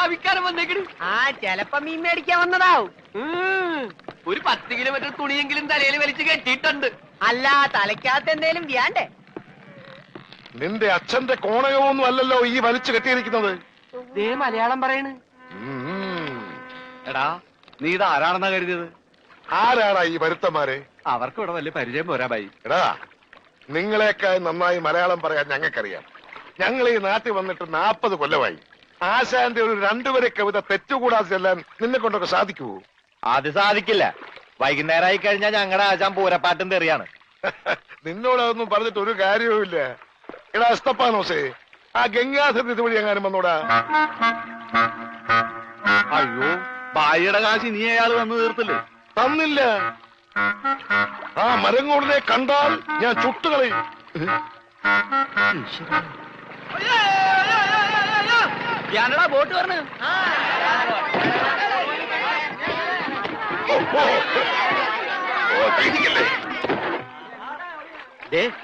ചാവിക്കാരൻ വന്നേക്കണ്. ചെലപ്പോ മീൻ മേടിക്കാൻ വന്നതാവും. ഒരു 10 കിലോമീറ്റർ തുണിയെങ്കിലും തലയിൽ വലിച്ചു കെട്ടിയിട്ടുണ്ട്. അല്ല, തലയ്ക്കകത്ത് എന്തേലും വ്യാണ്ടേ? നിന്റെ അച്ഛന്റെ കോണകമൊന്നും അല്ലല്ലോ ഈ വലിച്ചു കെട്ടിയിരിക്കുന്നത്. ദേ മലയാളം പറയണ്. എടാ, നീ ഇത് ആരാണെന്നാ കരുതിയത്? ആരാടാ ഈ വരുത്തന്മാരെ? അവർക്ക് ഇവിടെ വലിയ പരിചയം പോരാ ബൈ. എടാ, നിങ്ങളെക്കാൾ നന്നായി മലയാളം പറയാൻ ഞങ്ങൾക്കറിയാം. ഞങ്ങൾ ഈ നാട്ടിൽ വന്നിട്ട് 40 കൊല്ലമായി. ആശാന്റെ ഒരു 2 വരെ കവിത തെറ്റുകൂടാതെ ചെല്ലാൻ നിന്നെ കൊണ്ടൊക്കെ സാധിക്കുവോ? അത് സാധിക്കില്ല. വൈകുന്നേരമായി കഴിഞ്ഞാൽ ഞങ്ങളുടെ ആശാൻ പൂരപ്പാട്ടും തെറിയാണ്. നിന്നോടൊന്നും പറഞ്ഞിട്ട് ഒരു കാര്യവുമില്ല. എടാ എസ്തപ്പാനോസേ, ആ ഗംഗാധരൻ ഇതുവഴി എങ്ങാനും വന്നോടാ. അയ്യോ, ബായിയുടെ കാശ് നീ അയാൾ വന്ന് തീർത്തില്ലേ? തന്നില്ല. ആ മരങ്ങോടിനെ കണ്ടാൽ ഞാൻ ചുട്ടുകളയും. ഞാനടാ ബോട്ട് പറഞ്ഞു.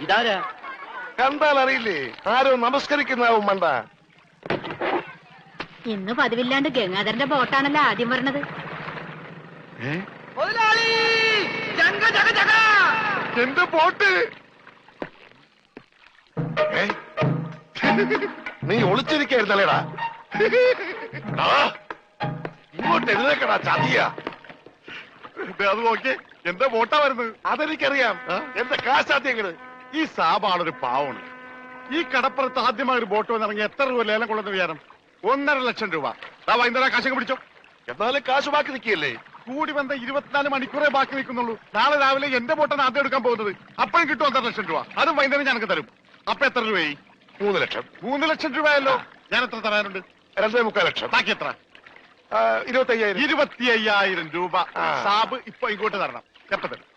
ഇതാരാ? കണ്ടാൽ അറിയില്ലേ? ആരോ നമസ്കരിക്കുന്നാവും മണ്ട. ഇന്ന് പതിവില്ലാണ്ട് ഗംഗാധരന്റെ ബോട്ടാണല്ലോ ആദ്യം പറഞ്ഞത്. എന്റെ ബോട്ട് നീ ഒളിച്ചിരിക്കായിരുന്നല്ലേടാ? ഇങ്ങോട്ട് എഴുന്നേക്കടാ ചതിയ. അത് നോക്കി എന്റെ ബോട്ടാ വരുന്നത്. അതെനിക്കറിയാം. എന്റെ കാശാദ്യങ്ങള്. ഈ സാബാണൊരു പാവമാണ്. ഈ കടപ്പുറത്ത് ആദ്യമായി ഒരു ബോട്ട് വന്നിറങ്ങി എത്ര രൂപ ലേലം കൊള്ളുന്ന വിചാരം? 1.5 ലക്ഷം രൂപ. വൈകുന്നേരം കാശൊക്കെ പിടിച്ചോ. എന്നാലും കാശ് ബാക്കി നിൽക്കിയല്ലേ? കൂടി വന്ന 24 മണിക്കൂറേ ബാക്കി നിൽക്കുന്നുള്ളൂ. നാളെ രാവിലെ എന്റെ ബോട്ടാണ് ആദ്യം എടുക്കാൻ പോകുന്നത്. അപ്പോഴും കിട്ടും 1.5 ലക്ഷം രൂപ. അതും വൈകുന്നേരം ഞങ്ങൾക്ക് തരും. അപ്പൊ എത്ര രൂപയായി? 3 ലക്ഷം. 3 ലക്ഷം രൂപയല്ലോ. ഞാൻ എത്ര തരാനുണ്ട്? 2.25 ലക്ഷം. ബാക്കി എത്ര? 25,000. 25,000 രൂപ സാബ് ഇപ്പൊ ഇങ്ങോട്ട് തരണം. എപ്പ തരും?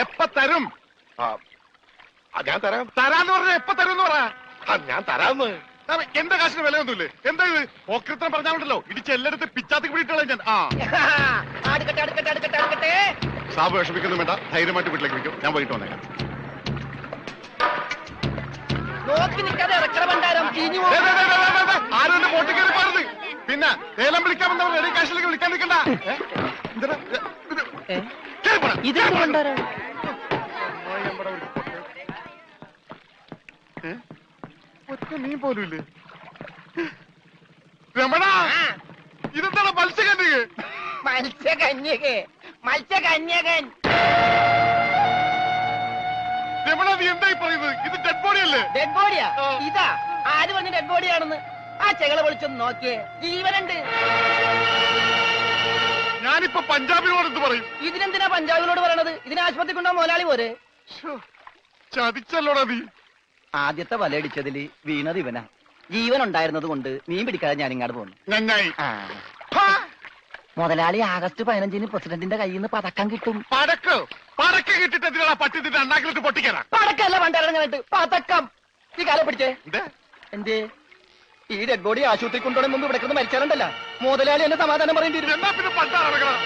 എപ്പ തരും? ഞാൻ തരാം. തരാന്ന് പറഞ്ഞ എപ്പ തരും എന്ന് പറയാ. ഞാൻ തരാന്ന്. എന്റെ കാശിന് വിലയൊന്നുമില്ലേ? എന്താ ഇത്? ഓക്രിത്രം പറഞ്ഞാലുണ്ടല്ലോ ഇടിച്ച് എല്ലായിടത്തും പിച്ചാത്തിക്ക് പിടിയിട്ടുള്ള ഞാൻ. സാബ് വിഷമിക്കൊന്നും വേണ്ട. ധൈര്യമായിട്ട് വീട്ടിലേക്ക് വിളിക്കും. ഞാൻ വൈകിട്ട് വന്നേക്കാം. ആരും എന്റെ ബോട്ടിൽ കയറി പാടുന്നത്. പിന്നെ ലേലം വിളിക്കാൻ വന്നവർ റെഡി കാശിലേക്ക് വിളിക്കാൻ നിൽക്കണ്ട. ഒറ്റ മീൻ പോലും ഇല്ലേ? രമണ, ഇതെന്താണ് മത്സ്യകന്യക? മത്സ്യകന്യകൻ. രമണ, നീ എന്തായി പറയുന്നത്? ഇത് ഡെഡ് ബോഡി അല്ലേ? ഡെഡ് ബോഡിയാ? ഇതാ ആര് പറഞ്ഞ ഡെഡ് ബോഡിയാണെന്ന്? ആ ചെകള വിളിച്ചൊന്ന് നോക്കിയേ, ജീവനുണ്ട്. ഞാനിപ്പോ പഞ്ചാബിനോട് എന്ത് പറയും? ഇതിനെന്തിനാ പഞ്ചാബിനോട് പറയണത്? ഇതിന് ആശുപത്രി കൊണ്ടോ മുതലാളി പോരെ? ചതിച്ചല്ലോടാ നീ. ആദ്യത്തെ വലയടിച്ചതില് വീണത് ഇവനാ. ജീവൻ ഉണ്ടായിരുന്നത് കൊണ്ട് മീൻ പിടിക്കാതെ ഞാൻ ഇങ്ങോട്ട് പോന്നു. നന്നായി. മുതലാളി ആഗസ്റ്റ് 15-ന് പ്രസിഡന്റിന്റെ കയ്യിൽ നിന്ന് പതക്കം കിട്ടും. പടക്കം കിട്ടിട്ട് എന്തിനാ പട്ടി നിന്റെ അണ്ണാക്കിലിട്ട് പൊട്ടിക്കാനാ? പടക്കല്ല പണ്ടിറങ്ങാനായിട്ട് പതക്കം. ഈ കാലം പിടിച്ചേ. എന്തേ ഈ ഡെഡ് ബോഡി ആശുപത്രി കൊണ്ടുപോണ മുമ്പ് ഇവിടെ മരിച്ചാലുണ്ടല്ല മുതലാളി എന്നെ സമാധാനം പറയേണ്ടി വരും. എന്നാ പിന്നെ പണ്ടാറങ്ങണം.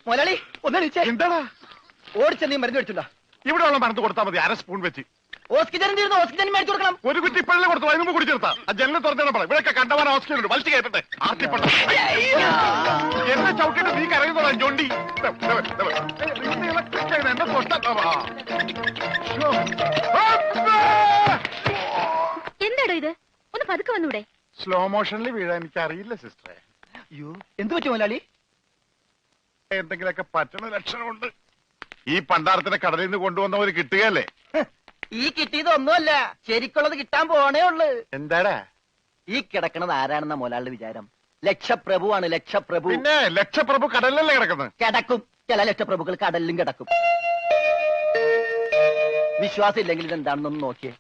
മുതലാളി ഒന്നടിച്ചേ. എന്താടാ? ഓടിച്ച നീ മരുന്ന് മേടിച്ചിട്ടുണ്ടോ? ഇവിടെ ഉള്ള മരുന്ന് കൊടുത്താൽ മതി. 1/2 സ്പൂൺ വെച്ച്. ഓക്സിജൻ തീർന്നു. ഓക്സിജൻ മേടിച്ചു കൊടുക്കണം. ഒരു കുറ്റി ഇപ്പോഴേ കൊടുത്തു. അതിന് മുമ്പ് കുടിച്ചെടുത്താ. ആ ജനലിൽ തുറന്നു പറ. ഇവിടെയൊക്കെ കണ്ടവാൻ ഓക്സിജൻ ഉണ്ട്. വലിച്ചു കയറ്റട്ടെ. ആർത്തിപ്പെട്ട എന്നെ ചവിട്ടിട്ട് നീ കരയുന്നോളാ ജോണ്ടി. എന്നെ എന്താടോ ഇത്? ഒന്ന് പതുക്കെ വന്നൂടെ? സ്ലോ മോഷനിൽ വീഴാൻ എനിക്ക് അറിയില്ല സിസ്റ്ററെ. അയ്യോ, എന്ത് പറ്റും മുതലാളി? എന്തെങ്കിലുമൊക്കെ പറ്റണ ലക്ഷണമുണ്ട്. ഈ പണ്ടാരത്തിനെ കടലിൽ നിന്ന് കൊണ്ടുവന്നവര് കിട്ടുകയല്ലേ? ഈ കിട്ടിയതൊന്നുമല്ല, ശരിക്കുള്ളത് കിട്ടാൻ പോണേ ഉള്ളു. എന്താടാ ഈ കിടക്കണത് ആരാണെന്ന മുതലാളിയുടെ വിചാരം? ലക്ഷപ്രഭുവാണ്. ലക്ഷപ്രഭു. പിന്നെ ലക്ഷപ്രഭു കടലിലല്ലേ കിടക്കുന്നത്? കിടക്കും. ചില ലക്ഷപ്രഭുക്കൾ കടലിലും കിടക്കും. വിശ്വാസം ഇല്ലെങ്കിൽ ഇതെന്താണെന്നൊന്ന് നോക്കിയേ.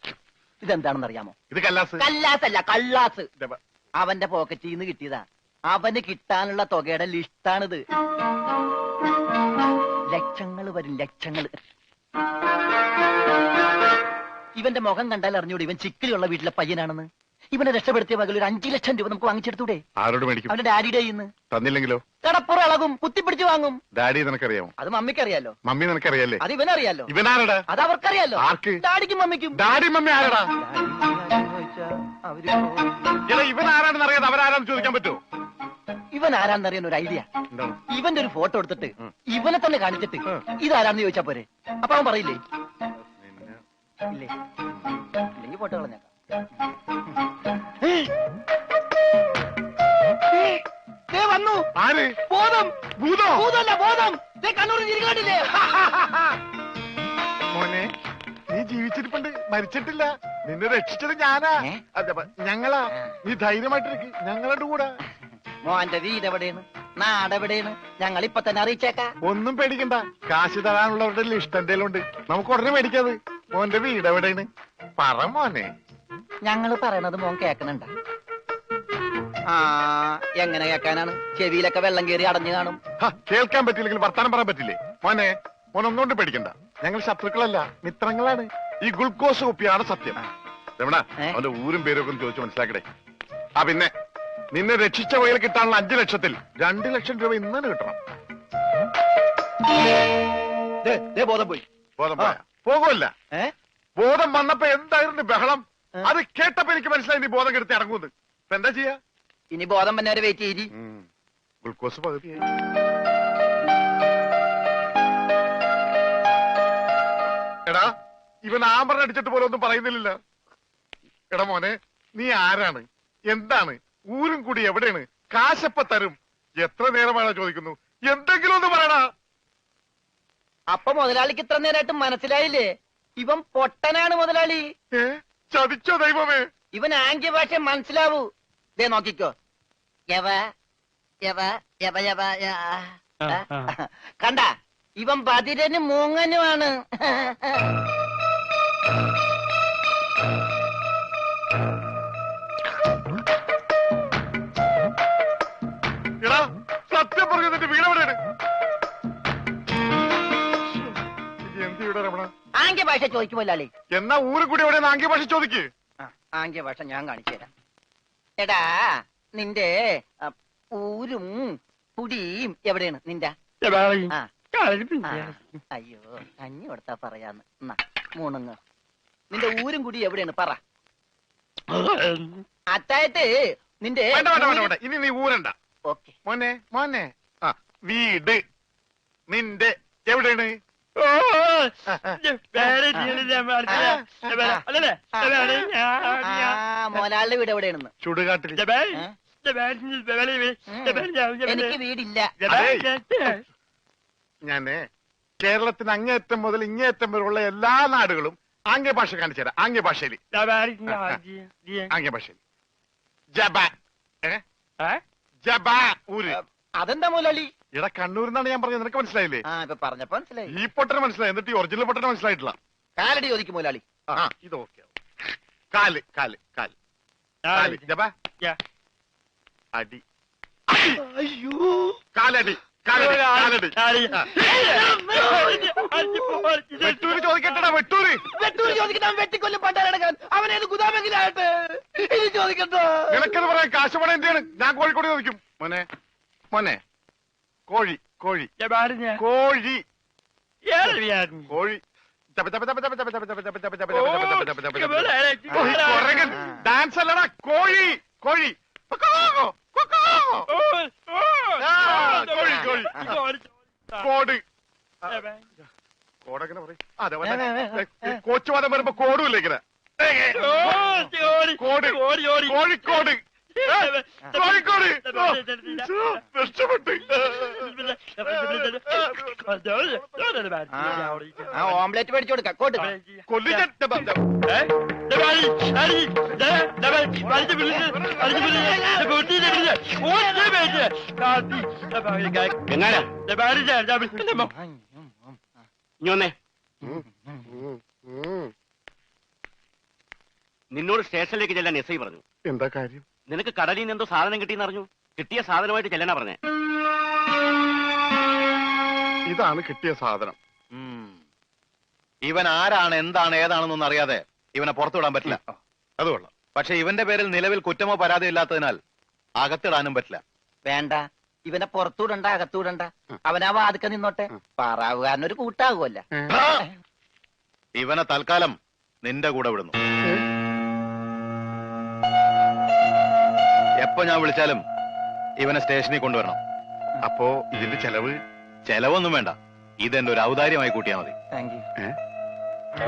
ഇതെന്താണെന്ന് അറിയാമോ? ഇത് കല്ലാസ്. കല്ലാസല്ല, കള്ളാസ്. അവന്റെ പോക്കറ്റിൽ നിന്ന് കിട്ടിയതാ. അവന് കിട്ടാനുള്ള തുകയുടെ ലിസ്റ്റാണിത്. ലക്ഷങ്ങൾ വരും, ലക്ഷങ്ങൾ. ഇവന്റെ മുഖം കണ്ടാൽ അറിഞ്ഞൂടെ ഇവൻ ചിക്കിളിയുള്ള വീട്ടിലെ പയ്യനാണെന്ന്. ഇവനെ രക്ഷപ്പെടുത്തിയ പകൽ ഒരു 5 ലക്ഷം രൂപ നമുക്ക് വാങ്ങിച്ചെടുത്തൂടെ? ആരോട് മേടിക്കും? അവന്റെ ഡാഡിയുടെ കയ്യിന്ന്. തന്നില്ലെങ്കിലോ? കടപ്പുറ ഇളകും, കുത്തിപ്പിടിച്ച് വാങ്ങും. ഡാഡി നിനക്കറിയാമോ? അത് മമ്മിക്കറിയാലോ. മമ്മി നിനക്കറിയാലേ? അത് ഇവനറിയാലോ. ഇവനാരടാ? അത് അവർക്കറിയാലോ. ആർക്ക്? ഡാഡിക്കും മമ്മിക്കും. ഡാഡി മമ്മി ആരടാ? അവര് എടാ ഇവൻ ആരാണെന്ന് അറിയാതെ അവരാരാന്ന് ചോദിക്കാൻ പറ്റുമോ? ഇവൻ ആരാന്നറിയാൻ ഒരു ഐഡിയ. എന്താണ്? ഇവന്റെ ഒരു ഫോട്ടോ എടുത്തിട്ട് ഇവനെ തന്നെ കാണിച്ചിട്ട് ഇതാരാന്ന് ചോദിച്ചാ പോരെ? അപ്പൊ അവൻ പറയില്ലേ? ഇല്ലേ? ഇല്ലെങ്കിൽ ഫോട്ടോ കളഞ്ഞേക്കാം. വന്നു. ആര്? ബോധം. ഭൂതോ? ഭൂതമല്ല, ബോധം. കണ്ണൂർ തിരികണ്ടില്ലേ? മോനെ നീ ജീവിച്ചിരിപ്പുണ്ട്, മരിച്ചിട്ടില്ല. നിന്നെ രക്ഷിച്ചത് ഞാനാ. ഞങ്ങളാ. നീ ധൈര്യമായിട്ടിരിക്കും, ഞങ്ങളുടെ കൂടെ. മോന്റെ വീട് എവിടെയാണ്? നാടെവിടെയാണ്? ഞങ്ങൾ ഇപ്പൊ തന്നെ അറിയിച്ചേക്കാം. ഒന്നും പേടിക്കണ്ട, കാശ് തരാനുള്ളവരുടെ ലിസ്റ്റ് എന്തെങ്കിലും ഉണ്ട്, നമുക്ക് ഉടനെ മേടിക്കാത്. മോന്റെ വീട് എവിടെയാണ്? പറ മോനെ. ഞങ്ങള് പറയണത് മോൻ കേക്കണുണ്ട? ആ, എങ്ങനെ കേക്കാനാണ്? ചെവിയിലൊക്കെ വെള്ളം കയറി അടഞ്ഞു കാണും. കേൾക്കാൻ പറ്റില്ലെങ്കിൽ വർത്താനം പറയാൻ പറ്റില്ലേ? മോനെ മോൻ ഒന്നുകൊണ്ട് പേടിക്കണ്ട, ഞങ്ങൾ ശത്രുക്കളല്ല, മിത്രങ്ങളാണ്. ഈ ഗ്ലൂക്കോസ് കുപ്പിയാണ് സത്യം. രമണ, അവന്റെ ഊരും പേരും ഒക്കെ ചോദിച്ചു മനസ്സിലാക്കടേ. ആ പിന്നെ നിന്നെ രക്ഷിച്ച വകയിൽ കിട്ടാനുള്ള 5 ലക്ഷത്തിൽ 2 ലക്ഷം രൂപ ഇന്ന് കിട്ടണം. ബോധം പോയി. ബോധം പോയാ? പോകുമല്ല. ബോധം വന്നപ്പോ എന്തായിരുന്നു ബഹളം? അത് കേട്ടപ്പോ എനിക്ക് മനസ്സിലായി നീ ബോധം കെടുത്തി ഇറങ്ങുന്നത്. ഇപ്പൊ എന്താ ചെയ്യാ? ഇനി ബോധം വന്നവരെ വെയിറ്റ് ചെയ്തി. ഗ്ലൂക്കോസ് പകുതിയായി. എടാ ഇവൻ ആമറ അടിച്ചിട്ട് പോലെ ഒന്നും പറയുന്നില്ല. എടാ മോനെ, നീ ആരാണ്? എന്താണ്? ഊരും കൂടി എവിടെയാണ്? കാശപ്പ തരും. എത്ര നേരമാണോ ചോദിക്കുന്നു? എന്തെങ്കിലും ഒന്ന് പറയടാ. അപ്പൊ മുതലാളിക്ക് ഇത്ര നേരമായിട്ട് മനസ്സിലായില്ലേ? ഇവൻ പൊട്ടനാണ് മുതലാളി. ചതിച്ചോ ദൈവമേ? ഇവൻ ആംഗ്യ ഭാഷ മനസ്സിലാവൂ. ദേ നോക്കിക്കോ. യവ യവ യവ യവ കണ്ട, ഇവൻ ബദിരനും മൂങ്ങനുമാണ്. എടാ സത്യം പറഞ്ഞു, നിന്റെ വീട് എവിടെയാണ്? എന്ത് വീടാ രമണ? ആംഗ്യ ഭാഷ ചോദിക്കും മുതലാളി. എന്നാ ഊരും കൂടി എവിടെയാണ് ആംഗ്യ ഭാഷ ചോദിക്ക്. ആംഗ്യ ഭാഷ ഞാൻ കാണിച്ചു തരാം. എടാ നിന്റെ ഊരും കുടിയും എവിടെയാണ് നിന്റെ? അയ്യോ, കഞ്ഞി കൊടുത്താ പറയാന്ന്. മൂണുങ്ങ്. നിന്റെ ഊരും കുടി എവിടെയാണ് പറ. അത്തായത് നിന്റെ ഇനി നീ ഊരണ്ട. ഓക്കെ മോനെ മോനെ, ആ വീട് നിന്റെ എവിടെയാണ്? മോനാളുടെ വീട് എവിടെയാണെന്ന്? ചുടുകാട്ടിൽ. എനിക്ക് വീടില്ല. ഞാന് കേരളത്തിന് അങ്ങേയറ്റം മുതൽ ഇങ്ങേയറ്റം വരെയുള്ള എല്ലാ നാടുകളും ആംഗ്യ ഭാഷ കാണിച്ചു തരാം. ആംഗ്യ ഭാഷയിൽ ആംഗ്യ ഭാഷയിൽ ജബ ജബ ഊര്. അതെന്താ മുതലാളി? ഇവിടെ കണ്ണൂർ എന്നാണ് ഞാൻ പറഞ്ഞത്, നിനക്ക് മനസ്സിലായില്ലേ? ഇപ്പൊ പറഞ്ഞപ്പോ മനസ്സിലായി. ഈ പൊട്ടന് മനസ്സിലായി, എന്നിട്ട് ഈ ഒറിജിനൽ പൊട്ടന് മനസ്സിലായിട്ടില്ല. കാലടി ചോദിക്കും മുതലാളി. ഇത് ഓക്കെ. കാല് കാല് കാല് കാല് ജബ അടി. അയ്യോ, കാലടി കാലടി കാലടി. വെട്ടൂര് ചോദിക്കട്ടടാ, വെട്ടൂര്. വെട്ടൂര് ചോദിക്കട്ടെ. വെട്ടിക്കൊല്ലും പണ്ടാരടക്കാൻ. അവനേത് ഗുദാമെങ്കിലായിട്ട് ഇനി ചോദിക്കട്ടോ. നിനക്കത് പറയാൻ കാശ് പണം എന്റെയാണ്. ഞാൻ കോഴിക്കോട് ചോദിക്കും. മോനെ മോനെ, കോഴി കോഴി കോഴി കോഴി ഡാൻസ് അല്ലടാ, കോഴി കോഴി കോഴി കോഴി കോട് കോടെങ്ങനെ പറയും? അതെ, കോച്ചുവാദം വരുമ്പോ കോടുമില്ല ഇങ്ങനെ. കോട് കോഴിക്കോട് കോഴിക്കോട്. രക്ഷപ്പെട്ട് ഓംലെറ്റ് മേടിച്ചു കൊടുക്കാം. കോട്ട് കൊല്ലിക്കാൻ നിന്നോട് സ്റ്റേഷനിലേക്ക് ചെല്ലാൻ എസ് ഐ പറഞ്ഞു. എന്താ കാര്യം? നിനക്ക് കടലിൽ നിന്ന് എന്തോ സാധനം കിട്ടിയെന്ന് അറിഞ്ഞു. കിട്ടിയ സാധനമായിട്ട് ചെല്ലാനാ പറഞ്ഞേ. ഇതാണ് കിട്ടിയ സാധനം. ഇവൻ ആരാണ്, എന്താണ്, ഏതാണെന്നൊന്നും അറിയാതെ ഇവനെ പുറത്തു വിടാൻ പറ്റില്ല. അത് കൊള്ളാം. പക്ഷെ ഇവന്റെ പേരിൽ നിലവിൽ കുറ്റമോ പരാതിയോ ഇല്ലാത്തതിനാൽ അകത്തിടാനും പറ്റില്ല. വേണ്ട, ഇവനെ പുറത്തൂടണ്ട, അകത്തൂടണ്ട. അവനാ വാതുക്ക നിന്നോട്ടെ. പാറാവുകാരനൊരു കൂട്ടാകുമല്ല. ഇവനെ തൽക്കാലം നിന്റെ കൂടെ വിടുന്നു. എപ്പോ ഞാൻ വിളിച്ചാലും ഇവനെ സ്റ്റേഷനിൽ കൊണ്ടുവരണം. അപ്പോ ഇതിന്റെ ചെലവ്? ചെലവൊന്നും വേണ്ട, ഇതെന്റെ ഒരു ഔദാര്യമായി കൂട്ടിയാ മതി. Thank you.